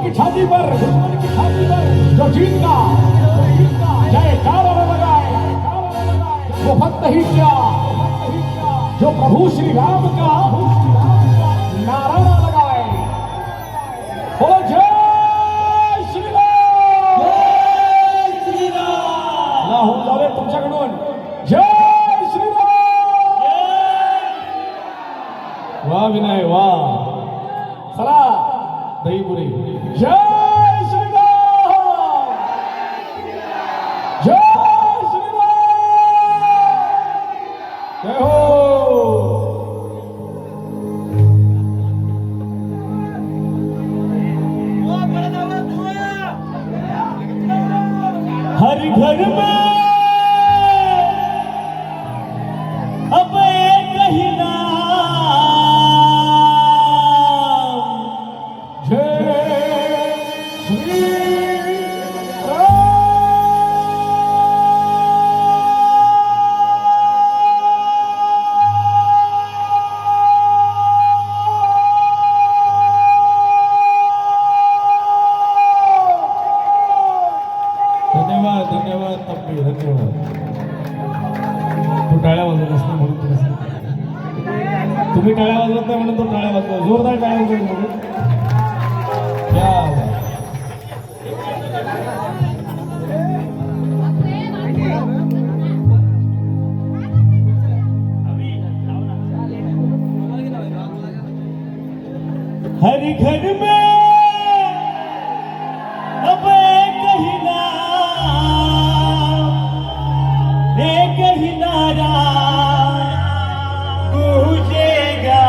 की छाती पर जो जीता जयकारा लगाए वो भक्त ही क्या जो प्रभु श्री राम का नारा लगाए। बोलो जय श्री राम, जय श्री राम। ना होऊन जावे तुमच्याकडून जय श्री राम। वाह विनय वाह। चला दहीपुरी जय श्री राम, जय श्री राम, जय हो। हर घर में अब एक ही नाम, जय श्री राम। धन्यवाद धन्यवाद तब्बी धन्यवाद। तू टाळ्या वाजवत असतो म्हणून तुला सांगतो. तुम्ही टाळ्या वाजवत नाही म्हणून तो टाळ्या वाजवतो. जोरदार टाळ्या वाजवतो म्हणून. क्या बात. हर घर में अब एक ही नाम, एक ही नारा गूंजेगा।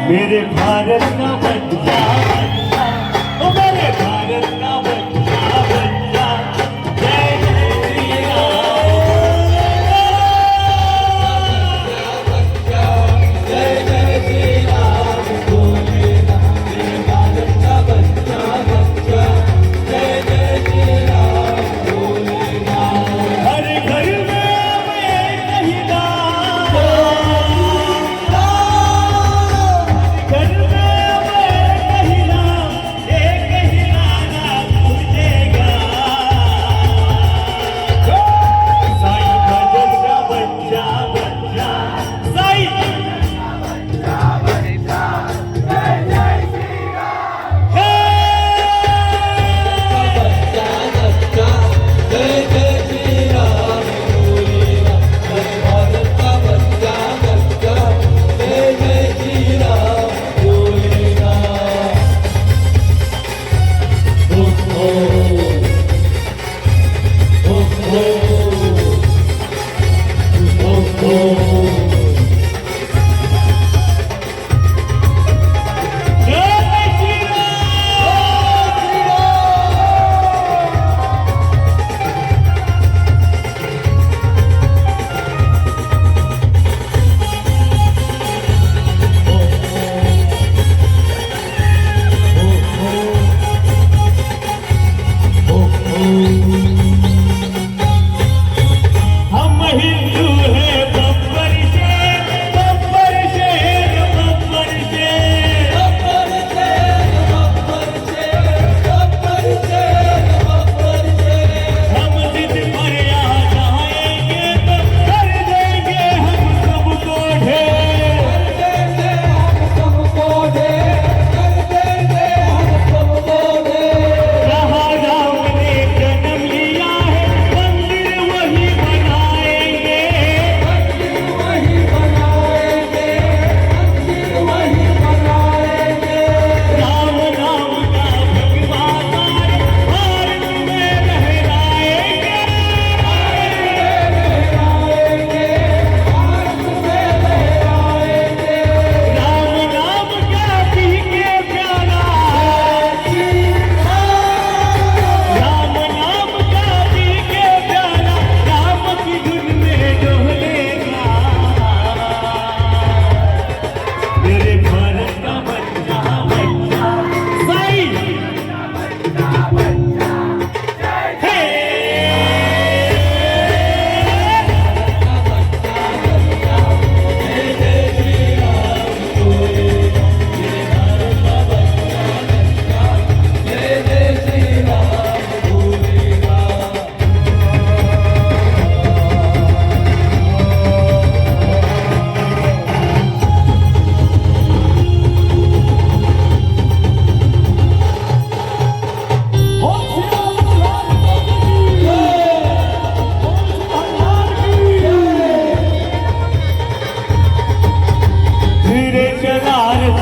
मेरे भारत का बच्चा बच्चा, ओ मेरे भारत का बच्चा बच्चा, जय जय श्री राम। जय जय श्री राम बोलेगा मेरे भारत का बच्चा बच्चा, जय जय श्री राम बोलेगा। हर घर में अब एक ही नाम, घर में अब एक ही नाम,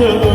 हो